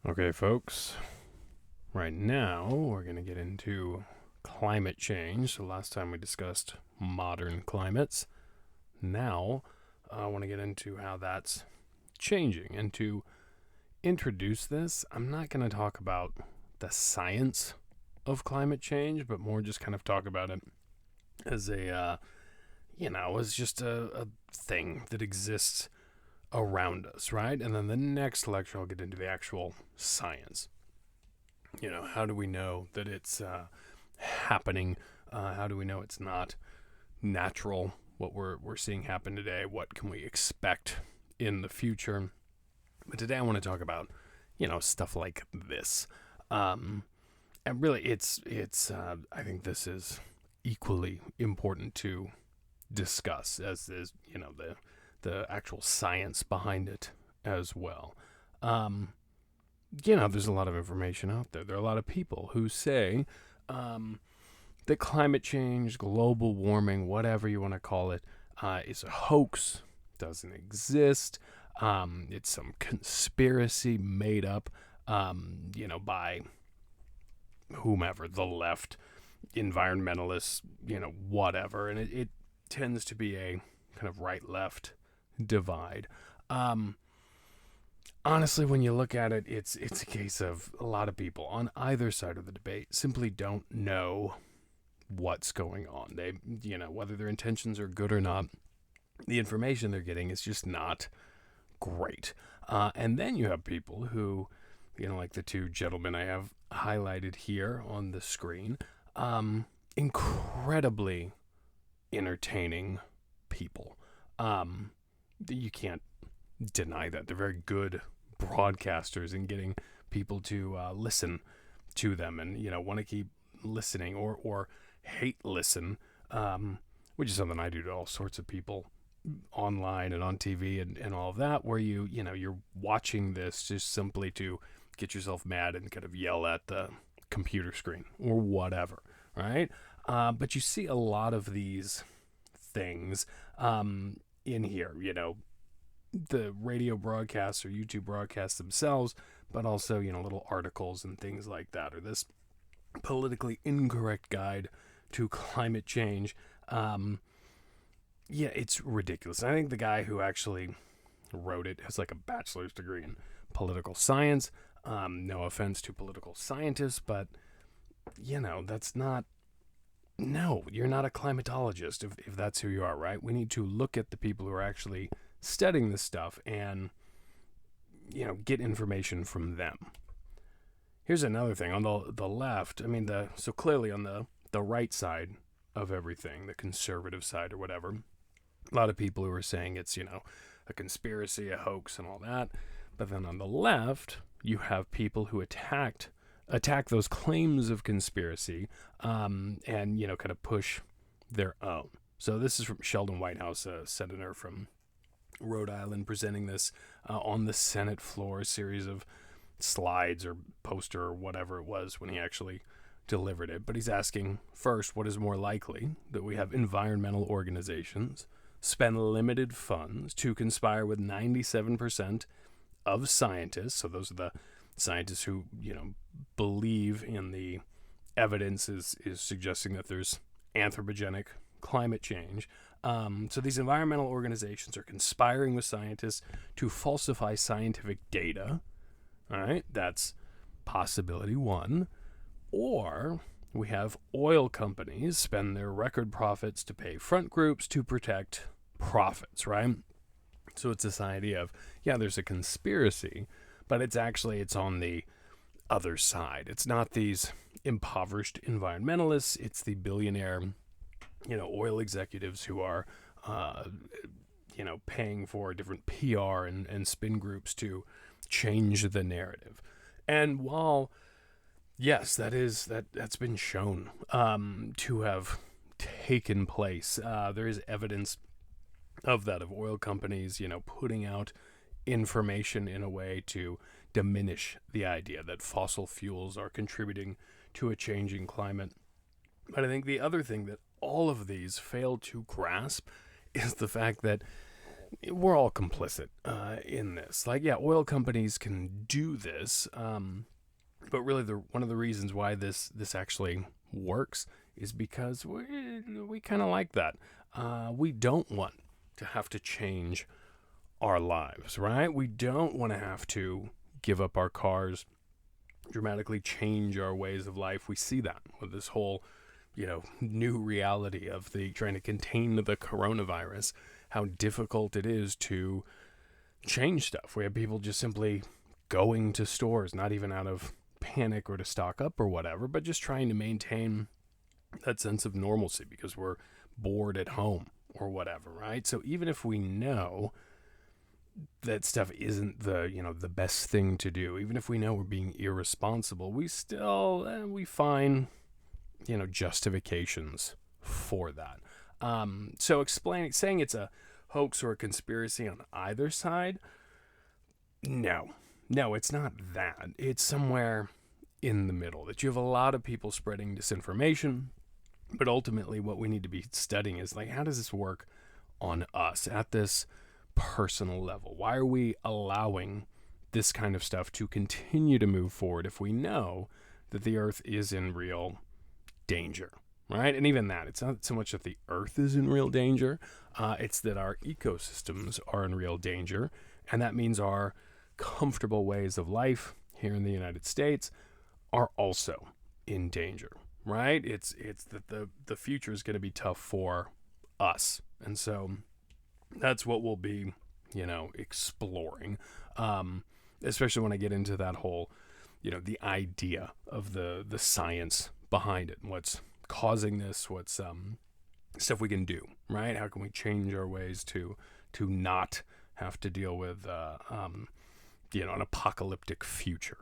Okay, folks, right now we're going to get into climate change. So last time we discussed modern climates. Now I want to get into how that's changing. And to introduce this, I'm not going to talk about the science of climate change, but more just kind of talk about it as as just a thing that exists around us, right? And then the next lecture, I'll get into the actual science. How do we know that it's happening? How do we know it's not natural? What we're seeing happen today? What can we expect in the future? But today I want to talk about, stuff like this. And really, it's. I think this is equally important to discuss as is, the actual science behind it as well. There's a lot of information out there. There are a lot of people who say that climate change, global warming, whatever you want to call it, is a hoax, doesn't exist. It's some conspiracy made up, by whomever, the left, environmentalists, whatever. And it tends to be a kind of right-left divide. Honestly, when you look at it, it's a case of a lot of people on either side of the debate simply don't know what's going on. They, whether their intentions are good or not, the information they're getting is just not great. And then you have people who, like the two gentlemen I have highlighted here on the screen, incredibly entertaining people. You can't deny that. They're very good broadcasters in getting people to listen to them and, want to keep listening or hate listen, which is something I do to all sorts of people online and on TV and all of that, where you're watching this just simply to get yourself mad and kind of yell at the computer screen or whatever, right? But you see a lot of these things in here, the radio broadcasts or YouTube broadcasts themselves, but also, little articles and things like that, or this politically incorrect guide to climate change. It's ridiculous. I think the guy who actually wrote it has like a bachelor's degree in political science. No offense to political scientists, but, that's not. No, you're not a climatologist if that's who you are, right? We need to look at the people who are actually studying this stuff and, get information from them. Here's another thing. On the left, so clearly on the right side of everything, the conservative side or whatever, a lot of people who are saying it's, a conspiracy, a hoax and all that. But then on the left, you have people who attack those claims of conspiracy and, kind of push their own. So this is from Sheldon Whitehouse, a senator from Rhode Island, presenting this on the Senate floor, a series of slides or poster or whatever it was when he actually delivered it. But he's asking, first, what is more likely, that we have environmental organizations spend limited funds to conspire with 97% of scientists, so those are the scientists who, believe in the evidence is suggesting that there's anthropogenic climate change. So these environmental organizations are conspiring with scientists to falsify scientific data. All right, that's possibility one. Or we have oil companies spend their record profits to pay front groups to protect profits, right? So it's this idea of, there's a conspiracy, but it's on the other side. It's not these impoverished environmentalists. It's the billionaire, oil executives who are, paying for different PR and spin groups to change the narrative. And while, yes, that's been shown to have taken place, there is evidence of that, of oil companies, putting out information in a way to diminish the idea that fossil fuels are contributing to a changing climate. But I think the other thing that all of these fail to grasp is the fact that we're all complicit in this. Like, yeah, oil companies can do this, but really, one of the reasons why this actually works is because we kind of like that. We don't want to have to change our lives, right? We don't want to have to give up our cars, dramatically change our ways of life. We see that with this whole, new reality of the trying to contain the coronavirus, how difficult it is to change stuff. We have people just simply going to stores, not even out of panic or to stock up or whatever, but just trying to maintain that sense of normalcy because we're bored at home or whatever, right? So even if we know that stuff isn't the best thing to do, even if we know we're being irresponsible, we still we find justifications for that. So saying it's a hoax or a conspiracy on either side, no, it's not that. It's somewhere in the middle, that you have a lot of people spreading disinformation, but ultimately what we need to be studying is, like, how does this work on us at this personal level? Why are we allowing this kind of stuff to continue to move forward if we know that the earth is in real danger, right? And even that, it's not so much that the earth is in real danger, it's that our ecosystems are in real danger, and that means our comfortable ways of life here in the United States are also in danger, right? It's that the future is going to be tough for us, and so that's what we'll be, exploring, especially when I get into that whole, the idea of the science behind it, and what's causing this, what's stuff we can do, right? How can we change our ways to not have to deal with an apocalyptic future.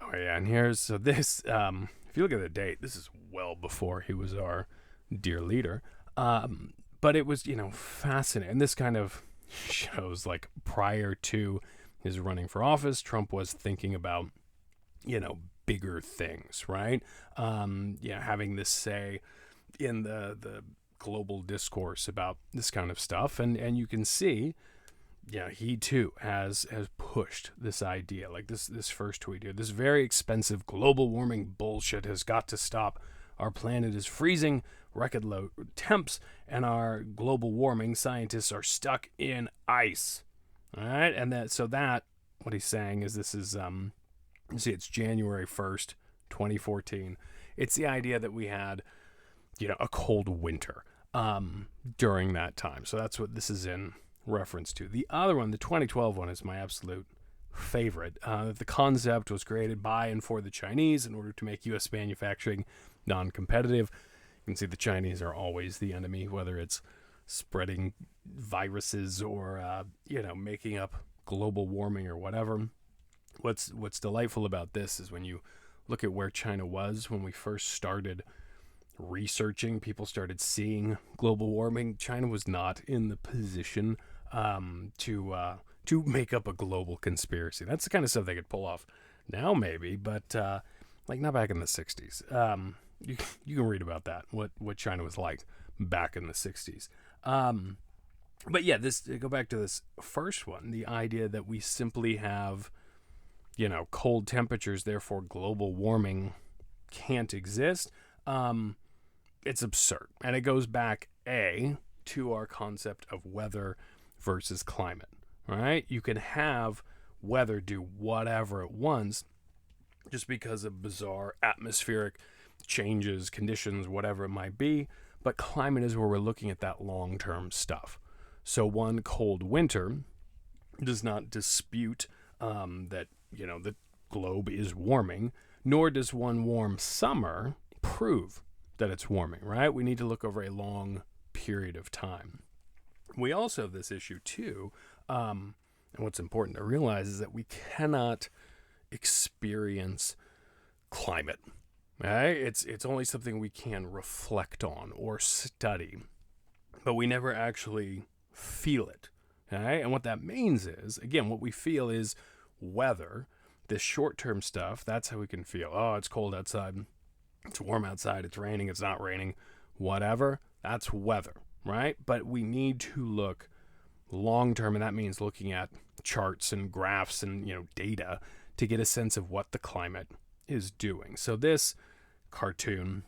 Oh yeah, and here's this. If you look at the date, this is well before he was our dear leader. But it was fascinating. And this kind of shows, like, prior to his running for office, Trump was thinking about bigger things, right? Having this say in the global discourse about this kind of stuff, and you can see, he too has pushed this idea, like this first tweet here. This very expensive global warming bullshit has got to stop. Our planet is freezing record low temps, and our global warming scientists are stuck in ice. All right, and that what he's saying is this is you see, it's January 1st, 2014. It's the idea that we had, a cold winter during that time. So that's what this is in reference to. The other one, the 2012 one, is my absolute favorite. The concept was created by and for the Chinese in order to make U.S. manufacturing non-competitive. You can see the Chinese are always the enemy, whether it's spreading viruses or, making up global warming or whatever. What's delightful about this is when you look at where China was when we first started researching, people started seeing global warming. China was not in the position to make up a global conspiracy. That's the kind of stuff they could pull off now, maybe, but not back in the 60s. You can read about that, what China was like back in the 60s. But yeah, go back to this first one, the idea that we simply have cold temperatures, therefore global warming can't exist. It's absurd. And it goes back, to our concept of weather versus climate, right? You can have weather do whatever it wants just because of bizarre atmospheric changes, conditions, whatever it might be. But climate is where we're looking at that long-term stuff. So one cold winter does not dispute that the globe is warming, nor does one warm summer prove that it's warming, right? We need to look over a long period of time. We also have this issue too, and what's important to realize is that we cannot experience climate, right? It's only something we can reflect on or study, but we never actually feel it, okay? And what that means is, again, what we feel is weather, this short-term stuff. That's how we can feel. Oh, it's cold outside, it's warm outside, it's raining, it's not raining, whatever. That's weather, right? But we need to look long term, and that means looking at charts and graphs and data to get a sense of what the climate is doing. So this cartoon,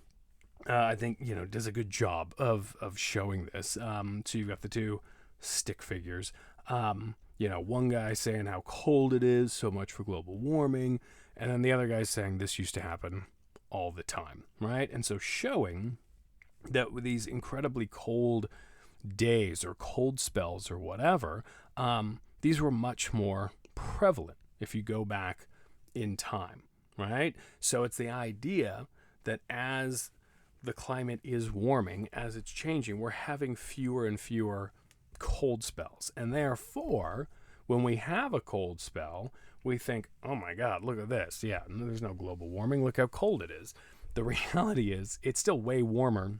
I think does a good job of showing this. So you've got the two stick figures. One guy saying how cold it is, so much for global warming, and then the other guy saying this used to happen all the time, right? And so showing that with these incredibly cold days or cold spells or whatever, these were much more prevalent if you go back in time, right? So it's the idea that as the climate is warming, as it's changing, we're having fewer and fewer cold spells. And therefore, when we have a cold spell, we think, oh my God, look at this. Yeah, there's no global warming. Look how cold it is. The reality is it's still way warmer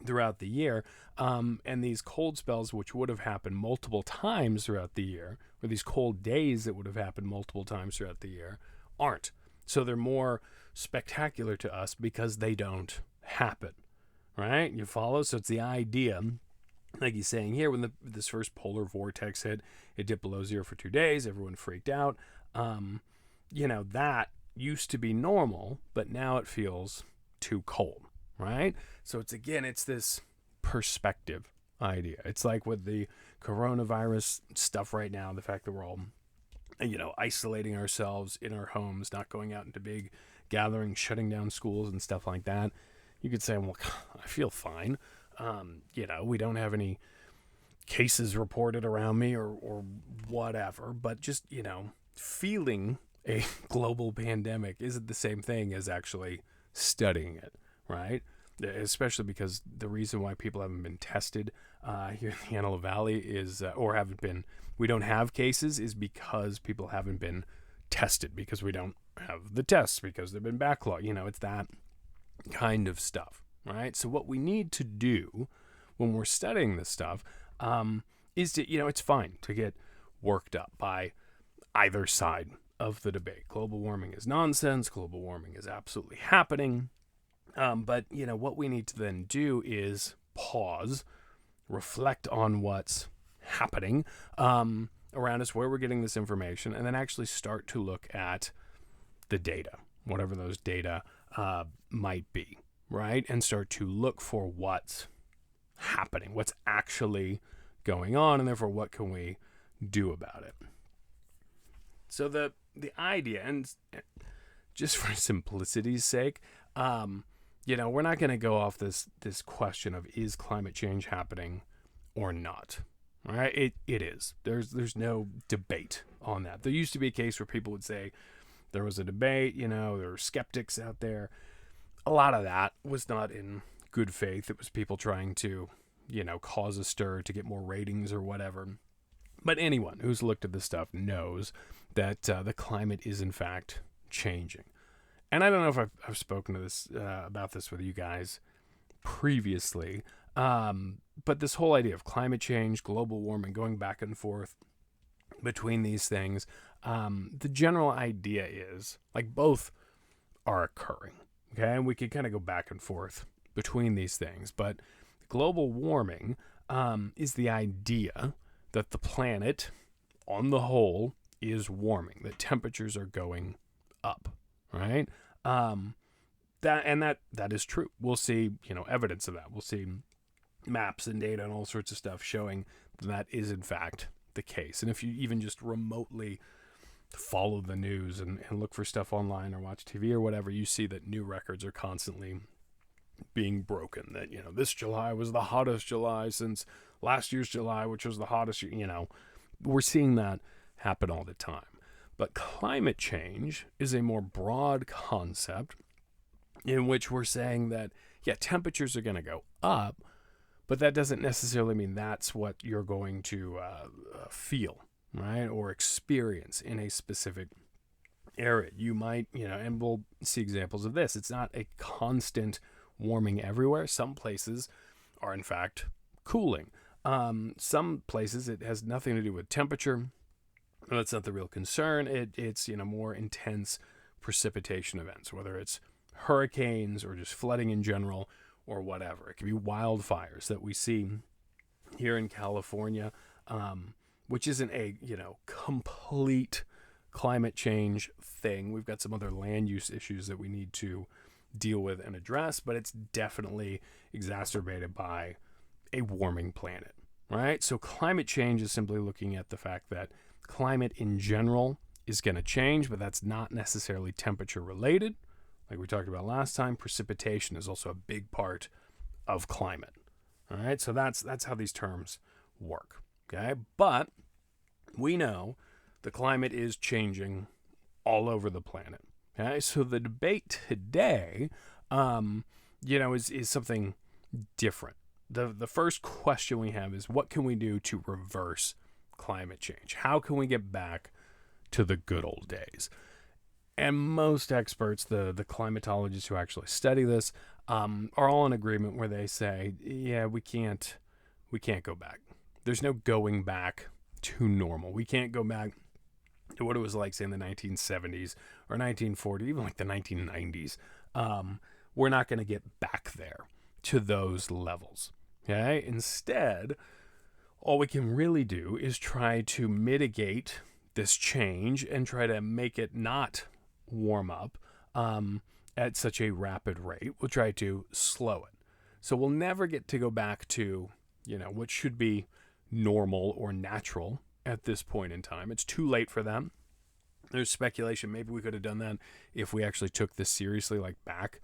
throughout the year. And these cold spells, which would have happened multiple times throughout the year, or these cold days that would have happened multiple times throughout the year, aren't. So they're more spectacular to us because they don't happen, right? You follow? So it's the idea, like he's saying here, when this first polar vortex hit, it dipped below zero for 2 days. Everyone freaked out. That used to be normal, but now it feels too cold, right? So it's this perspective idea. It's like with the coronavirus stuff right now, the fact that we're all, isolating ourselves in our homes, not going out into big gatherings, shutting down schools and stuff like that. You could say, well, I feel fine. We don't have any cases reported around me or whatever, but just, feeling a global pandemic isn't the same thing as actually studying it, right? Especially because the reason why people haven't been tested here in the Antelope Valley is, we don't have cases, is because people haven't been tested, because we don't have the tests, because they've been backlogged. It's that kind of stuff, right? So what we need to do when we're studying this stuff is to, it's fine to get worked up by either side of the debate. Global warming is nonsense. Global warming is absolutely happening. But what we need to then do is pause, reflect on what's happening around us, where we're getting this information, and then actually start to look at the data, whatever those data might be, right? And start to look for what's happening, what's actually going on, and therefore what can we do about it. So the idea, and just for simplicity's sake, we're not going to go off this question of is climate change happening or not, right? It is. There's no debate on that. There used to be a case where people would say there was a debate, there were skeptics out there. A lot of that was not in good faith. It was people trying to, cause a stir to get more ratings or whatever. But anyone who's looked at this stuff knows that the climate is in fact changing. And I don't know if I've spoken to this about this with you guys previously, but this whole idea of climate change, global warming, going back and forth between these things, the general idea is like both are occurring. Okay, and we could kind of go back and forth between these things, but global warming is the idea that the planet, on the whole, is warming. That temperatures are going up, right? That is true. We'll see, evidence of that. We'll see maps and data and all sorts of stuff showing that is in fact the case. And if you even just remotely follow the news and look for stuff online or watch TV or whatever, you see that new records are constantly being broken. That, this July was the hottest July since last year's July, which was the hottest, we're seeing that happen all the time. But climate change is a more broad concept in which we're saying that, temperatures are going to go up, but that doesn't necessarily mean that's what you're going to feel, right, or experience in a specific area. You might, and we'll see examples of this. It's not a constant warming everywhere. Some places are, in fact, cooling. Some places it has nothing to do with temperature. That's not the real concern. It's more intense precipitation events, whether it's hurricanes or just flooding in general or whatever. It could be wildfires that we see here in California, which isn't a, complete climate change thing. We've got some other land use issues that we need to deal with and address, but it's definitely exacerbated by a warming planet, right? So climate change is simply looking at the fact that climate in general is going to change, but that's not necessarily temperature related. Like we talked about last time, precipitation is also a big part of climate. All right, so that's how these terms work. Okay, but we know the climate is changing all over the planet. Okay, so the debate today, is something different. The first question we have is, what can we do to reverse climate change? How can we get back to the good old days? And most experts, the climatologists who actually study this, are all in agreement where they say, yeah, we can't go back. There's no going back to normal. We can't go back to what it was like, say, in the 1970s or 1940s, even like the 1990s. We're not going to get back there to those levels. Okay? Instead, all we can really do is try to mitigate this change and try to make it not warm up at such a rapid rate. We'll try to slow it. So we'll never get to go back to, what should be normal or natural at this point in time. It's too late for them. There's speculation maybe we could have done that if we actually took this seriously, like back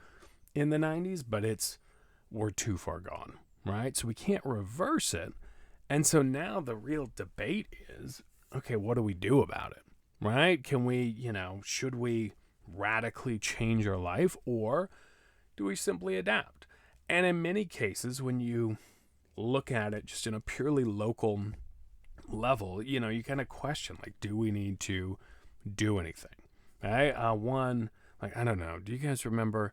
in the 90s, but we're too far gone, right? So we can't reverse it. And so now the real debate is, okay, what do we do about it, right? Can we, should we radically change our life, or do we simply adapt? And in many cases, when you look at it just in a purely local level, you kind of question, like, do we need to do anything? Right? I don't know. Do you guys remember?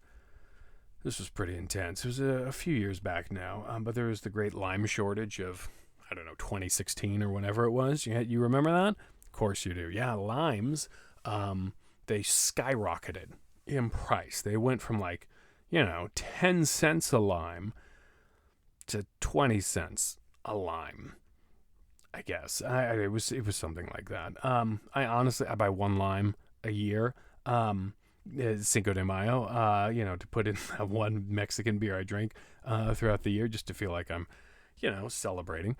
This was pretty intense. It was a few years back now, but there was the great lime shortage of, 2016 or whenever it was. You remember that? Of course you do. Yeah, limes, they skyrocketed in price. They went from 10 cents a lime to 20 cents a lime, I guess. It was something like that. I buy one lime a year, Cinco de Mayo, to put in that one Mexican beer I drink throughout the year, just to feel like I'm, celebrating.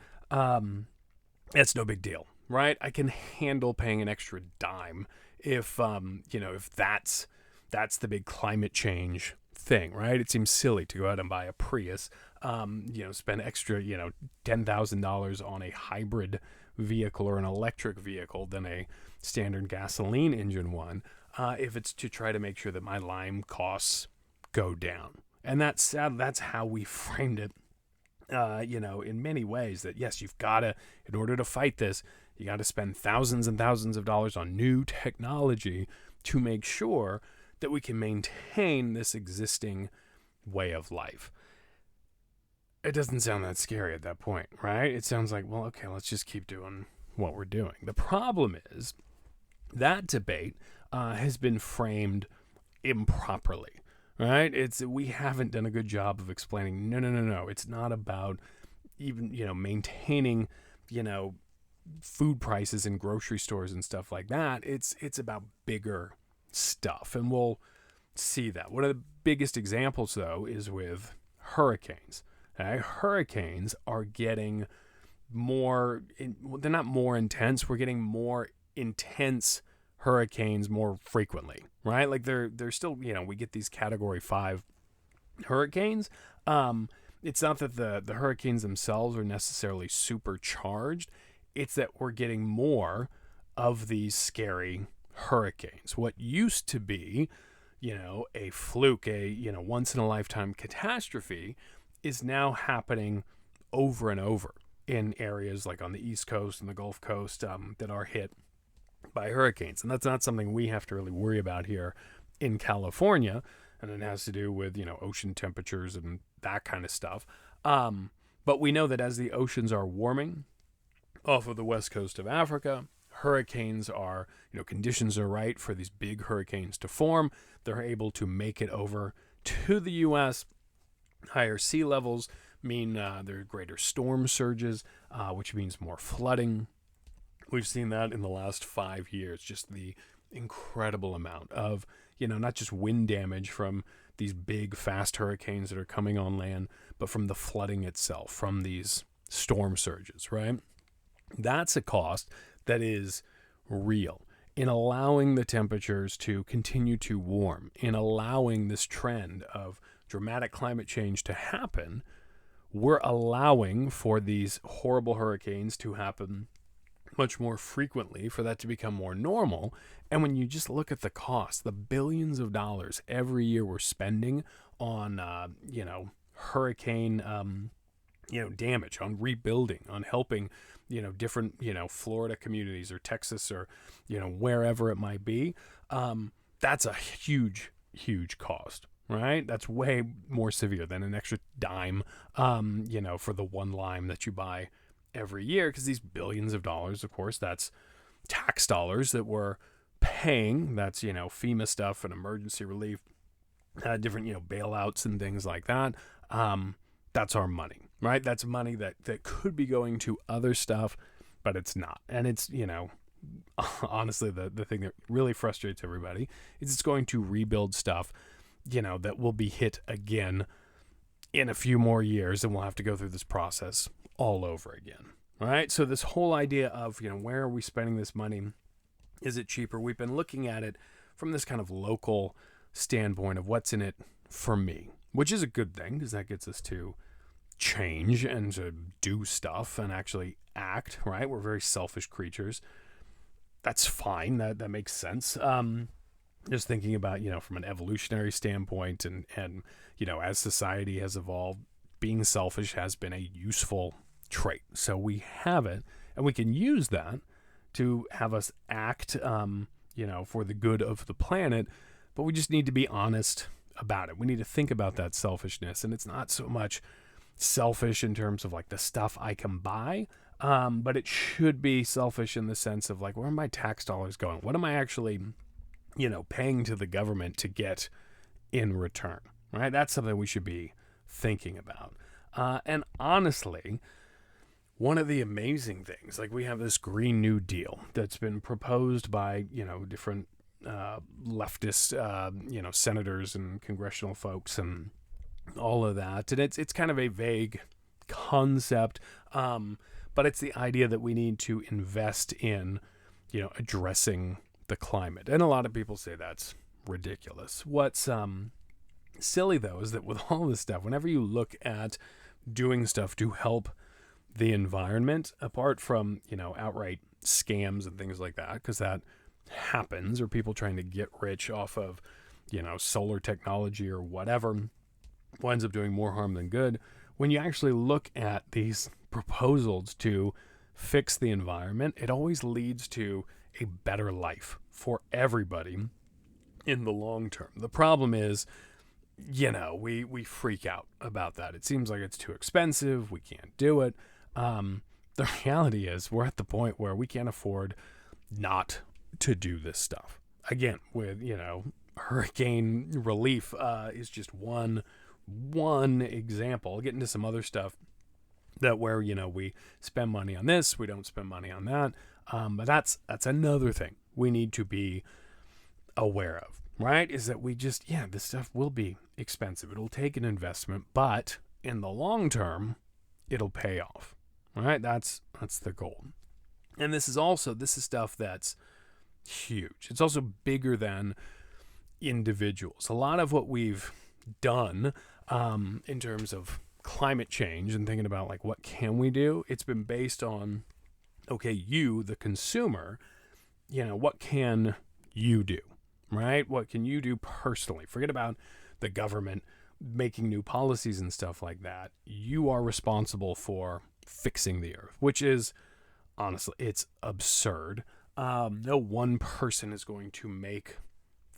It's no big deal, right? I can handle paying an extra dime if that's the big climate change thing, right? It seems silly to go out and buy a Prius, spend extra, $10,000 on a hybrid vehicle or an electric vehicle than a standard gasoline engine one, if it's to try to make sure that my lime costs go down. And that's how we framed it, in many ways, that yes, you've got to, in order to fight this, you got to spend thousands and thousands of dollars on new technology to make sure that we can maintain this existing way of life. It doesn't sound that scary at that point, right? It sounds like, well, okay, let's just keep doing what we're doing. The problem is that debate has been framed improperly, right? We haven't done a good job of explaining, no. It's not about even, maintaining, food prices in grocery stores and stuff like that. It's about bigger stuff, and we'll see that. One of the biggest examples, though, is with hurricanes. Okay? Hurricanes are getting they're not more intense. We're getting more intense hurricanes more frequently, right? Like they're still, we get these Category 5 hurricanes. It's not that the hurricanes themselves are necessarily supercharged. It's that we're getting more of these scary hurricanes. What used to be, a fluke, a once in a lifetime catastrophe, is now happening over and over in areas like on the East Coast and the Gulf Coast that are hit by hurricanes. And that's not something we have to really worry about here in California. And it has to do with, ocean temperatures and that kind of stuff. But we know that as the oceans are warming off of the west coast of Africa, hurricanes are, conditions are right for these big hurricanes to form. They're able to make it over to the U.S. Higher sea levels mean there are greater storm surges, which means more flooding. We've seen that in the last 5 years, just the incredible amount of, not just wind damage from these big, fast hurricanes that are coming on land, but from the flooding itself, from these storm surges, right? That's a cost that is real. In allowing the temperatures to continue to warm, in allowing this trend of dramatic climate change to happen, we're allowing for these horrible hurricanes to happen much more frequently, for that to become more normal. And when you just look at the cost, the billions of dollars every year we're spending on, hurricane, damage, on rebuilding, on helping, different, Florida communities or Texas or, wherever it might be, that's a huge, huge cost, right? That's way more severe than an extra dime, for the one lime that you buy every year, because these billions of dollars, of course, that's tax dollars that we're paying. That's, FEMA stuff and emergency relief, different, bailouts and things like that. That's our money, right? That's money that could be going to other stuff, but it's not. And it's, honestly, the thing that really frustrates everybody is it's going to rebuild stuff, that will be hit again in a few more years, and we'll have to go through this process all over again, right? So this whole idea of, where are we spending this money? Is it cheaper? We've been looking at it from this kind of local standpoint of what's in it for me, which is a good thing, because that gets us to change and to do stuff and actually act, right? We're very selfish creatures. That's fine. That makes sense. Just thinking about, from an evolutionary standpoint and, as society has evolved, being selfish has been a useful trait. So we have it, and we can use that to have us act, for the good of the planet, but we just need to be honest about it. We need to think about that selfishness, and it's not so much selfish in terms of like the stuff I can buy, but it should be selfish in the sense of like, where are my tax dollars going? What am I actually, paying to the government to get in return, right? That's something we should be thinking about. And honestly, one of the amazing things, like we have this Green New Deal that's been proposed by, different leftist, senators and congressional folks and all of that. And it's kind of a vague concept, but it's the idea that we need to invest in, addressing the climate. And a lot of people say that's ridiculous. What's silly, though, is that with all this stuff, whenever you look at doing stuff to help the environment, apart from, outright scams and things like that, because that happens, or people trying to get rich off of, solar technology or whatever, winds up doing more harm than good. When you actually look at these proposals to fix the environment, it always leads to a better life for everybody in the long term. The problem is, we freak out about that. It seems like it's too expensive. We can't do it. The reality is we're at the point where we can't afford not to do this stuff. Again, with, hurricane relief is just one example. I'll get into some other stuff that where, we spend money on this, we don't spend money on that. But that's another thing we need to be aware of, right? Is that we just, this stuff will be expensive. It'll take an investment, but in the long term, it'll pay off, right? That's the goal. And this is stuff that's huge. It's also bigger than individuals. A lot of what we've done in terms of climate change and thinking about like, what can we do? It's been based on, okay, you, the consumer, what can you do, right? What can you do personally? Forget about the government making new policies and stuff like that. You are responsible for fixing the earth, which is, honestly, it's absurd. No one person is going to make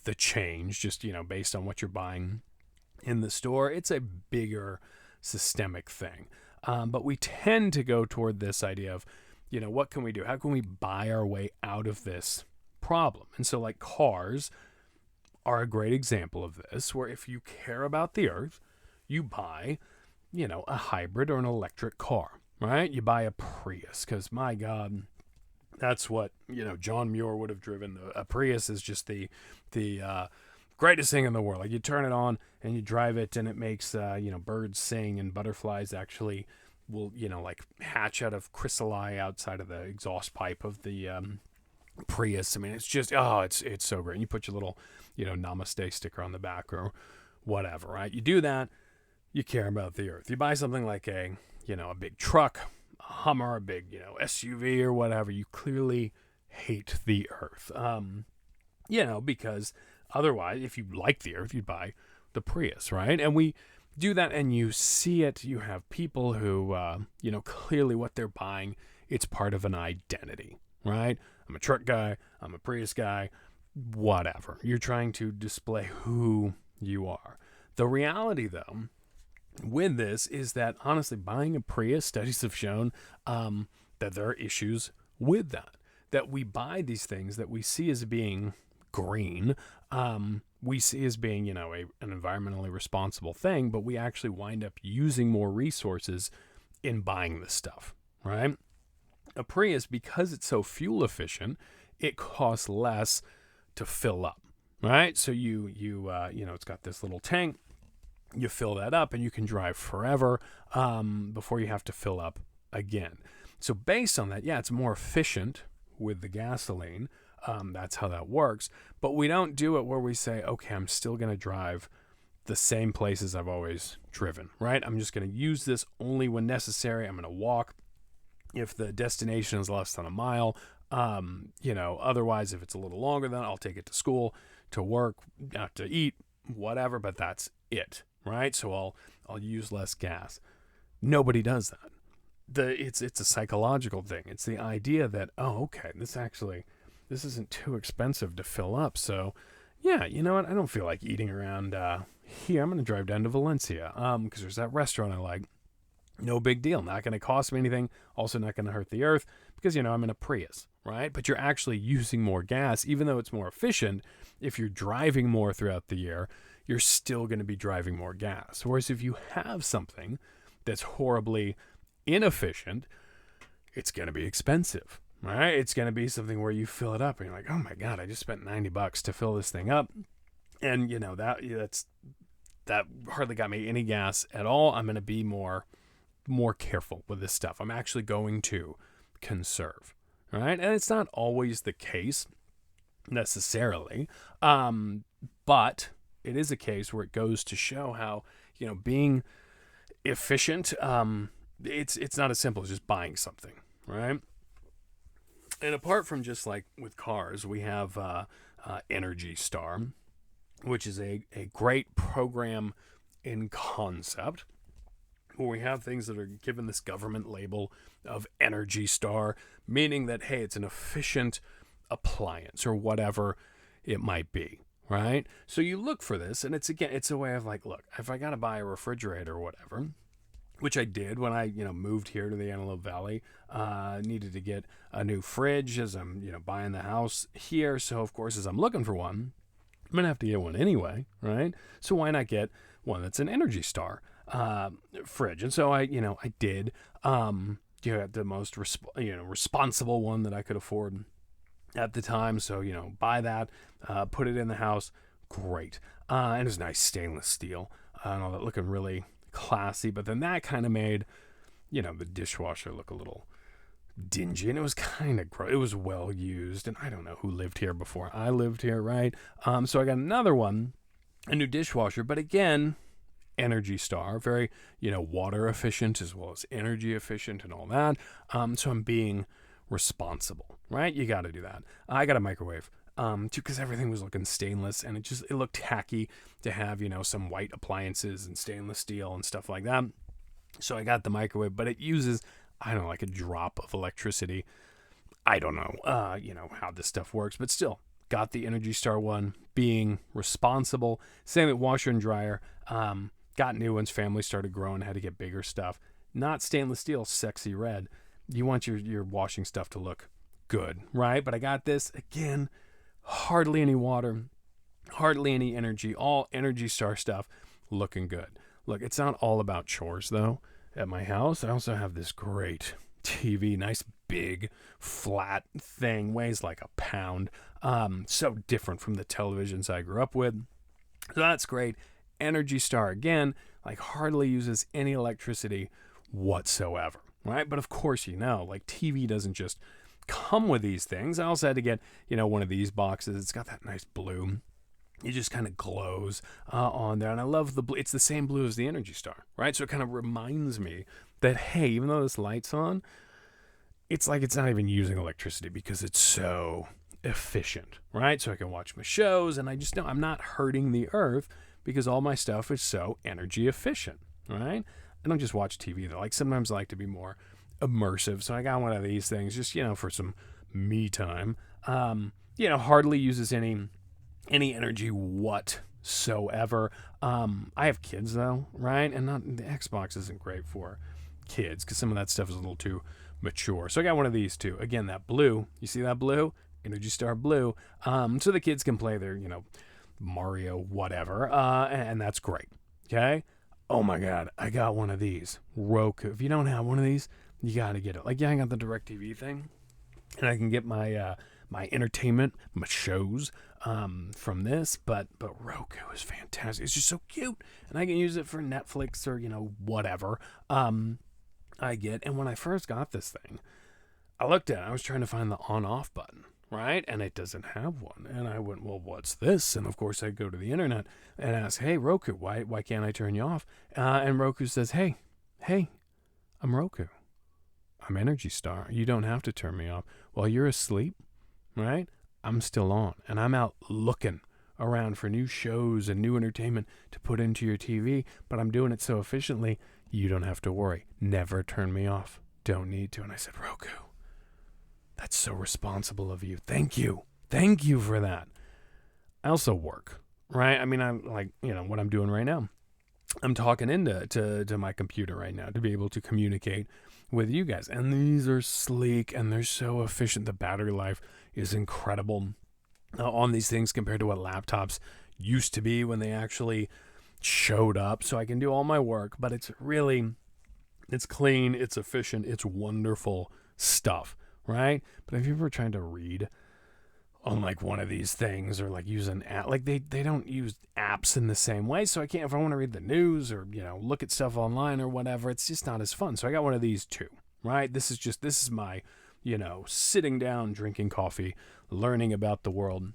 the change just, based on what you're buying in the store. It's a bigger systemic thing. But we tend to go toward this idea of, what can we do? How can we buy our way out of this problem? And so like cars are a great example of this, where if you care about the earth, you buy a hybrid or an electric car, right? You buy a Prius because, my God, that's what, John Muir would have driven. A Prius is just the greatest thing in the world. Like, you turn it on and you drive it, and it makes, birds sing, and butterflies actually will, like, hatch out of chrysalis outside of the exhaust pipe of the Prius. I mean, it's just, it's so great. And you put your little, namaste sticker on the back or whatever, right? You do that, you care about the earth. You buy something like a big truck, a Hummer, a big, SUV or whatever, you clearly hate the earth. Because otherwise, if you like the earth, you'd buy the Prius, right? And we do that, and you see it. You have people who, clearly what they're buying, it's part of an identity, right? I'm a truck guy, I'm a Prius guy, whatever. You're trying to display who you are. The reality, though, with this is that, honestly, buying a Prius, studies have shown that there are issues with that we buy these things that we see as being green, we see as being, an environmentally responsible thing, but we actually wind up using more resources in buying this stuff, right? A Prius, because it's so fuel efficient, it costs less to fill up, right? So it's got this little tank. You fill that up, and you can drive forever before you have to fill up again. So based on that, it's more efficient with the gasoline. That's how that works. But we don't do it where we say, okay, I'm still going to drive the same places I've always driven, right? I'm just going to use this only when necessary. I'm going to walk if the destination is less than a mile. Otherwise, if it's a little longer, then I'll take it to school, to work, out to eat, whatever, but that's it. Right? So I'll use less gas. Nobody does that. It's a psychological thing. It's the idea that, okay, this isn't too expensive to fill up. So, you know what? I don't feel like eating around here. I'm going to drive down to Valencia because there's that restaurant I like. No big deal. Not going to cost me anything. Also not going to hurt the earth because, I'm in a Prius, right? But you're actually using more gas, even though it's more efficient. If you're driving more throughout the year, you're still going to be driving more gas. Whereas if you have something that's horribly inefficient, it's going to be expensive, right? It's going to be something where you fill it up and you're like, oh my God, I just spent $90 to fill this thing up. And that hardly got me any gas at all. I'm going to be more careful with this stuff. I'm actually going to conserve, right? And it's not always the case necessarily. But it is a case where it goes to show how, being efficient, it's not as simple as just buying something, right? And apart from just like with cars, we have Energy Star, which is a great program in concept, where we have things that are given this government label of Energy Star, meaning that, hey, it's an efficient appliance or whatever it might be. Right? So you look for this, and it's a way of like, look, if I got to buy a refrigerator or whatever, which I did when I, moved here to the Antelope Valley, needed to get a new fridge as I'm, buying the house here. So of course, as I'm looking for one, I'm going to have to get one anyway, right? So why not get one that's an Energy Star fridge? And so I did, the most, responsible one that I could afford at the time. So, buy that, put it in the house. Great. And it's nice stainless steel and all that, looking really classy. But then that kind of made, the dishwasher look a little dingy, and it was kind of gross. It was well used, and I don't know who lived here before I lived here, right? So I got another one, a new dishwasher, but again, Energy Star, very, water efficient as well as energy efficient and all that. So I'm being responsible, right? You got to do that. I got a microwave too, because everything was looking stainless, and it looked tacky to have, some white appliances and stainless steel and stuff like that. So I got the microwave, but it uses, I don't know, like a drop of electricity. I don't know, how this stuff works, but still got the Energy Star one, being responsible. Same with washer and dryer. Got new ones. Family started growing, had to get bigger stuff. Not stainless steel, sexy red. You want your washing stuff to look good, right? But I got this, again, hardly any water, hardly any energy, all Energy Star stuff, looking good. Look, it's not all about chores, though. At my house, I also have this great TV, nice big flat thing, weighs like a pound. So different from the televisions I grew up with. So that's great. Energy Star, again, like hardly uses any electricity whatsoever, right? But of course, like TV doesn't just come with these things. I also had to get, one of these boxes. It's got that nice blue. It just kind of glows on there. And I love the blue. It's the same blue as the Energy Star, right? So it kind of reminds me that, hey, even though this light's on, it's like it's not even using electricity because it's so efficient, right? So I can watch my shows, and I just know I'm not hurting the earth because all my stuff is so energy efficient, right? I don't just watch TV, though. Like, sometimes I like to be more immersive. So I got one of these things just, for some me time. Hardly uses any energy whatsoever. I have kids, though, right? And the Xbox isn't great for kids because some of that stuff is a little too mature. So I got one of these too. Again, that blue. You see that blue? Energy Star blue. So the kids can play their, Mario whatever. And that's great. Okay? Oh my God, I got one of these. Roku. If you don't have one of these, you got to get it. Like, yeah, I got the DirecTV thing. And I can get my my entertainment, my shows from this, but Roku is fantastic. It's just so cute, and I can use it for Netflix or whatever. I get. And when I first got this thing, I looked at it. I was trying to find the on-off button, right? And it doesn't have one. And I went, well, what's this? And of course, I go to the internet and ask, hey, Roku, why can't I turn you off? And Roku says, hey, I'm Roku. I'm Energy Star. You don't have to turn me off. While you're asleep, right? I'm still on. And I'm out looking around for new shows and new entertainment to put into your TV, but I'm doing it so efficiently, you don't have to worry. Never turn me off. Don't need to. And I said, Roku, that's so responsible of you. Thank you. Thank you for that. I also work, right? I mean, I'm like, what I'm doing right now. I'm talking into my computer right now to be able to communicate with you guys. And these are sleek and they're so efficient. The battery life is incredible on these things compared to what laptops used to be when they actually showed up. So I can do all my work, but it's clean, it's efficient, it's wonderful stuff, right? But if you're ever trying to read on like one of these things or like use an app, like they don't use apps in the same way. So I can't, if I want to read the news or, look at stuff online or whatever, it's just not as fun. So I got one of these too, right? This is my, sitting down, drinking coffee, learning about the world.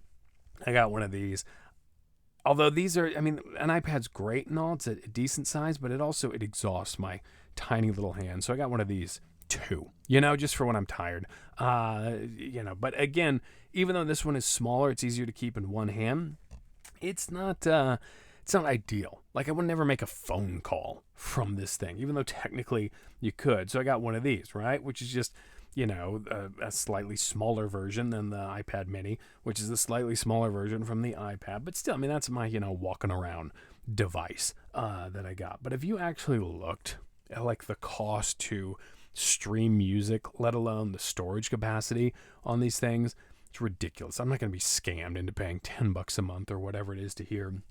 I got one of these. Although these are, an iPad's great and all, it's a decent size, but it exhausts my tiny little hand. So I got one of these too, just for when I'm tired. But again, even though this one is smaller, it's easier to keep in one hand. It's not ideal. Like, I would never make a phone call from this thing, even though technically you could. So I got one of these, right? Which is just, a slightly smaller version than the iPad mini, which is a slightly smaller version from the iPad. But still, that's my, walking around device that I got. But if you actually looked at like the cost to stream music, let alone the storage capacity on these things, it's ridiculous. I'm not going to be scammed into paying $10 a month or whatever it is to hear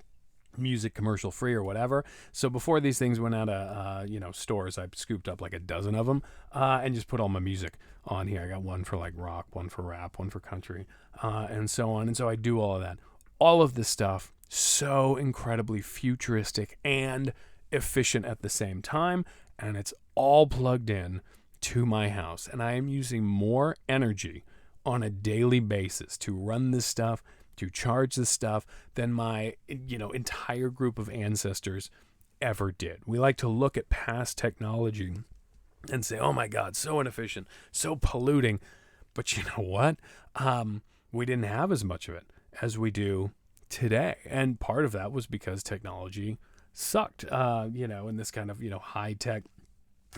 music commercial free or whatever. So before these things went out of stores, I scooped up like a dozen of them and just put all my music on here. I got one for like rock, one for rap, one for country, and so on. And so I do all of that. All of this stuff, so incredibly futuristic and efficient at the same time, and it's all plugged in to my house. And I am using more energy on a daily basis to run this stuff, to charge this stuff, than my entire group of ancestors ever did. We like to look at past technology and say, oh my God, so inefficient, so polluting. But you know what? We didn't have as much of it as we do today. And part of that was because technology sucked, in this kind of, high-tech,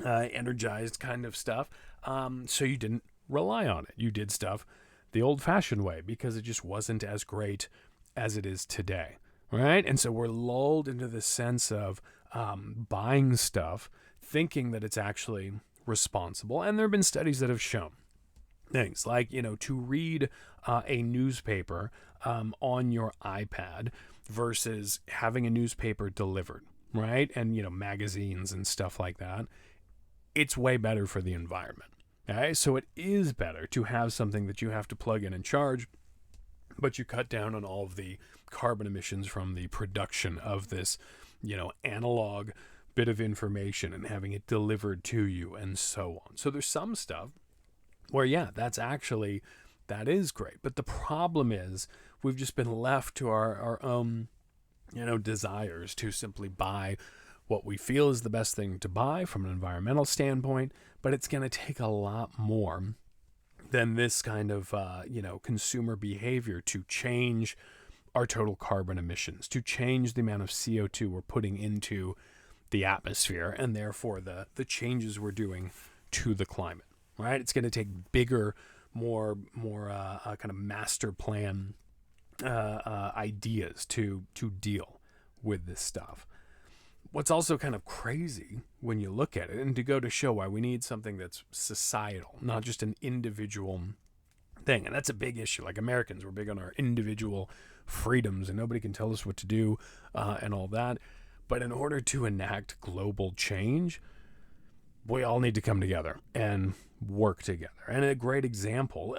energized kind of stuff. So you didn't rely on it. You did stuff the old-fashioned way because it just wasn't as great as it is today, right? And so we're lulled into the sense of buying stuff, thinking that it's actually responsible. And there have been studies that have shown things like, to read a newspaper on your iPad versus having a newspaper delivered right? And, magazines and stuff like that. It's way better for the environment. Okay? So it is better to have something that you have to plug in and charge, but you cut down on all of the carbon emissions from the production of this, analog bit of information and having it delivered to you and so on. So there's some stuff where, yeah, that is great. But the problem is we've just been left to our own, desires to simply buy what we feel is the best thing to buy from an environmental standpoint. But it's going to take a lot more than this kind of, consumer behavior to change our total carbon emissions, to change the amount of CO2 we're putting into the atmosphere, and therefore the changes we're doing to the climate, right? It's going to take bigger, more kind of master plan ideas to deal with this stuff. What's also kind of crazy when you look at it, and to go to show why we need something that's societal, not just an individual thing. And that's a big issue. Like, Americans, we're big on our individual freedoms and nobody can tell us what to do and all that. But in order to enact global change, we all need to come together and work together. And a great example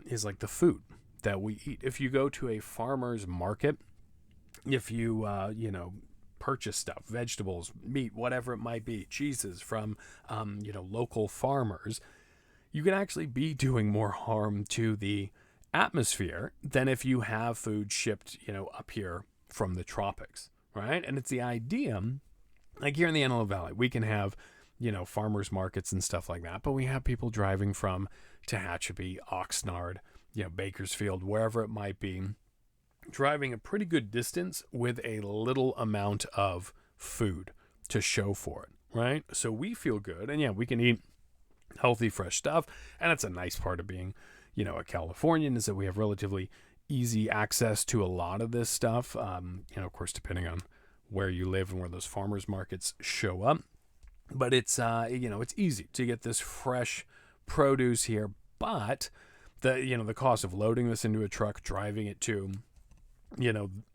is like the food that we eat. If you go to a farmer's market, if you, purchase stuff, vegetables, meat, whatever it might be, cheeses from, local farmers, you can actually be doing more harm to the atmosphere than if you have food shipped, up here from the tropics, right? And it's the idea, like here in the Antelope Valley, we can have, farmers markets and stuff like that, but we have people driving from Tehachapi, Oxnard, Bakersfield, wherever it might be, driving a pretty good distance with a little amount of food to show for it, right? So we feel good, and yeah, we can eat healthy, fresh stuff, and that's a nice part of being, a Californian, is that we have relatively easy access to a lot of this stuff, of course, depending on where you live and where those farmers markets show up. But it's, it's easy to get this fresh produce here, but the cost of loading this into a truck, driving it to,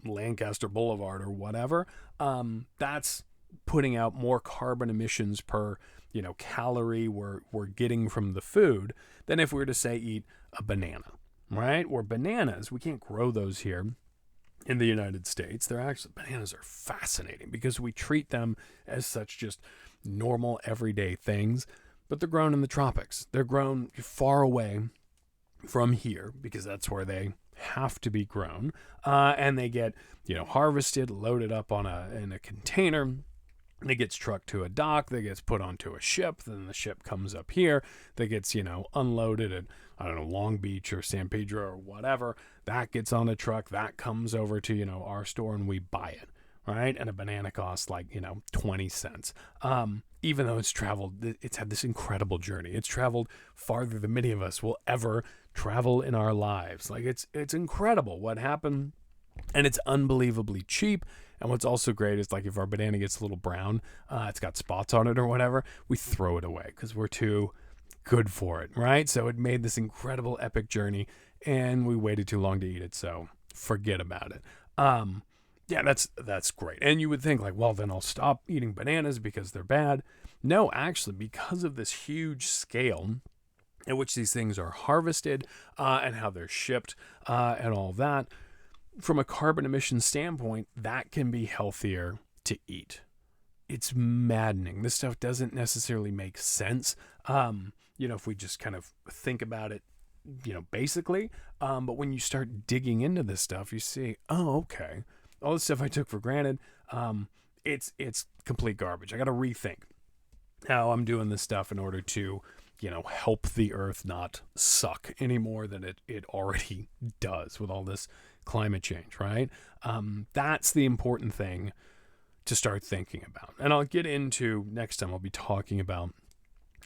Lancaster Boulevard or whatever, that's putting out more carbon emissions per, calorie we're getting from the food than if we were to, say, eat a banana, right? Or bananas, we can't grow those here in the United States. Bananas are fascinating because we treat them as such just normal everyday things, but they're grown in the tropics. They're grown far away from here because that's where they have to be grown, and they get harvested, loaded up in a container. It gets trucked to a dock, that gets put onto a ship, then the ship comes up here, that gets unloaded at, I don't know, Long Beach or San Pedro or whatever. That gets on a truck, that comes over to our store, and we buy it, right? And a banana costs like 20 cents. Even though it's had this incredible journey. It's traveled farther than many of us will ever travel in our lives. Like, it's incredible what happened, and it's unbelievably cheap. And what's also great is, like, if our banana gets a little brown, it's got spots on it or whatever, we throw it away because we're too good for it, right? So it made this incredible epic journey, and we waited too long to eat it, so forget about it. Yeah, that's great. And you would think, like, well, then I'll stop eating bananas because they're bad. No, actually, because of this huge scale at which these things are harvested and how they're shipped and all that, from a carbon emission standpoint, that can be healthier to eat. It's maddening. This stuff doesn't necessarily make sense, if we just kind of think about it, basically. But when you start digging into this stuff, you see, oh, okay, all the stuff I took for granted, it's complete garbage. I got to rethink how I'm doing this stuff in order to, help the earth not suck any more than it already does with all this climate change, right? That's the important thing to start thinking about. And I'll get into next time. I'll be talking about,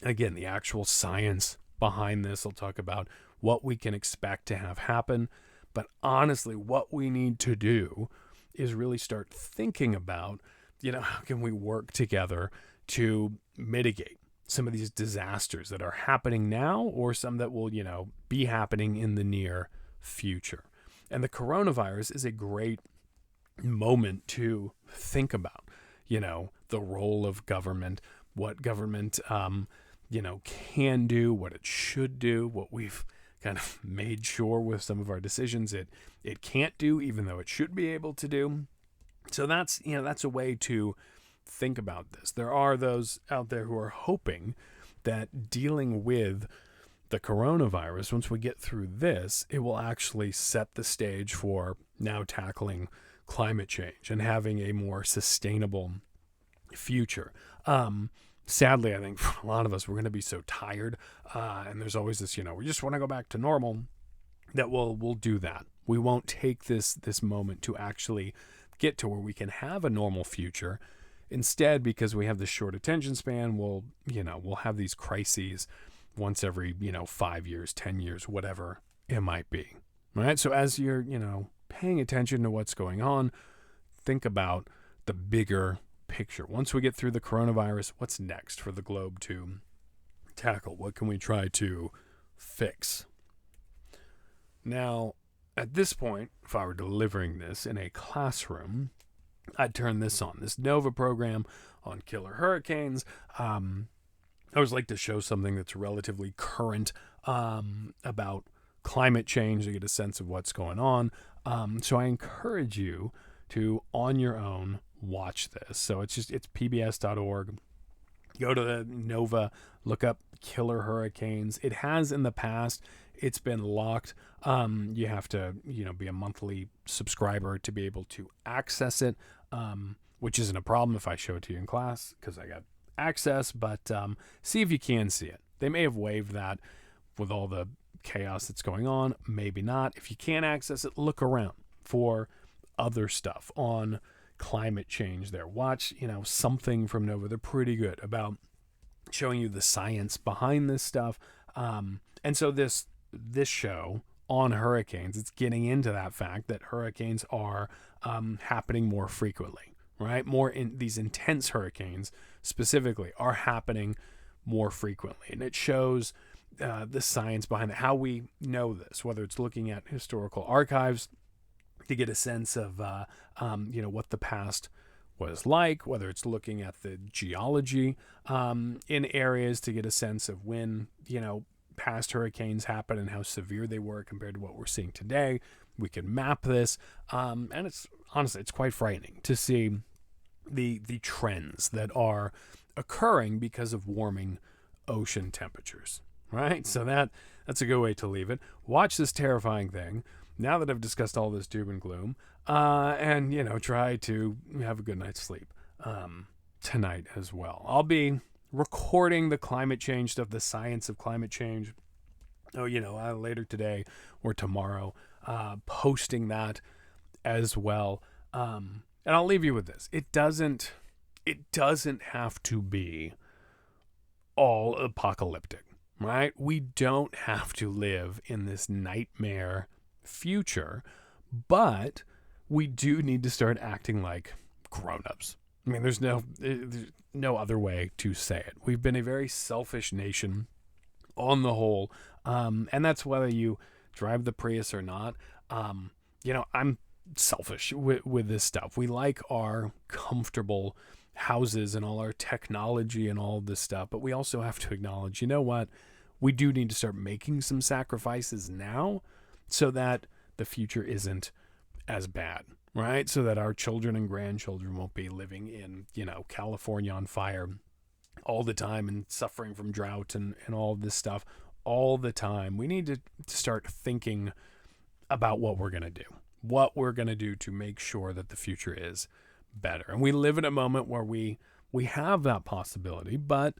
again, the actual science behind this. I'll talk about what we can expect to have happen. But honestly, what we need to do is really start thinking about, how can we work together to mitigate some of these disasters that are happening now, or some that will, be happening in the near future. And the coronavirus is a great moment to think about, the role of government, what government, can do, what it should do, what we've kind of made sure with some of our decisions it can't do, even though it should be able to do. So that's a way to think about this. There are those out there who are hoping that dealing with the coronavirus, once we get through this, it will actually set the stage for now tackling climate change and having a more sustainable future. Sadly, I think for a lot of us, we're going to be so tired, and there's always this, we just want to go back to normal, that we'll do that. We won't take this moment to actually get to where we can have a normal future. Instead, because we have this short attention span, we'll have these crises once every, 5 years, 10 years, whatever it might be. All right. So as you're, paying attention to what's going on, think about the bigger picture. Once we get through the coronavirus, what's next for the globe to tackle? What can we try to fix? Now, at this point, if I were delivering this in a classroom, I'd turn this on, this NOVA program on killer hurricanes. I always like to show something that's relatively current about climate change to get a sense of what's going on. So I encourage you to, on your own, watch this. So it's pbs.org. Go to the NOVA, look up killer hurricanes. It has in the past. It's been locked. You have to, be a monthly subscriber to be able to access it, which isn't a problem if I show it to you in class because I got access, but see if you can see it. They may have waived that with all the chaos that's going on. Maybe not. If you can't access it, look around for other stuff on climate change there. Watch, something from NOVA. They're pretty good about showing you the science behind this stuff. And so this show on hurricanes, it's getting into that fact that hurricanes are happening more frequently, right? More in these intense hurricanes specifically are happening more frequently. And it shows the science behind it, how we know this, whether it's looking at historical archives to get a sense of, what the past was like, whether it's looking at the geology in areas to get a sense of when, past hurricanes happened and how severe they were compared to what we're seeing today. We can map this. And it's honestly, it's quite frightening to see the trends that are occurring because of warming ocean temperatures, right? So that's a good way to leave it. Watch this terrifying thing. Now that I've discussed all this doom and gloom, and, try to have a good night's sleep tonight as well. I'll be recording the climate change stuff, the science of climate change. Later today or tomorrow, posting that as well. And I'll leave you with this. It doesn't have to be all apocalyptic, right? We don't have to live in this nightmare future, but we do need to start acting like grown-ups. I mean, there's no other way to say it. We've been a very selfish nation on the whole, and that's whether you drive the Prius or not. I'm selfish with this stuff. We like our comfortable houses and all our technology and all of this stuff, but we also have to acknowledge, we do need to start making some sacrifices now so that the future isn't as bad, right? So that our children and grandchildren won't be living in, California on fire all the time and suffering from drought and all of this stuff all the time. We need to start thinking about what we're going to do to make sure that the future is better. And we live in a moment where we have that possibility, but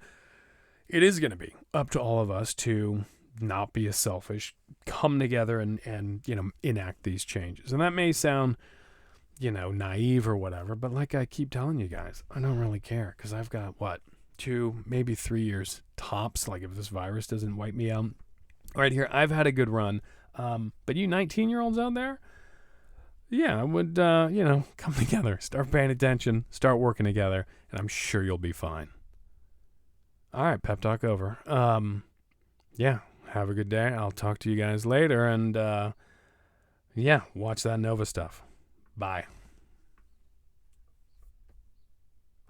it is going to be up to all of us to not be as selfish, come together and enact these changes. And that may sound, naive or whatever, but like I keep telling you guys, I don't really care because I've got 2, maybe 3 years tops. Like if this virus doesn't wipe me out right here, I've had a good run. But you 19-year-olds out there, I would, come together, start paying attention, start working together, and I'm sure you'll be fine. All right, pep talk over. Have a good day. I'll talk to you guys later, and watch that NOVA stuff. Bye.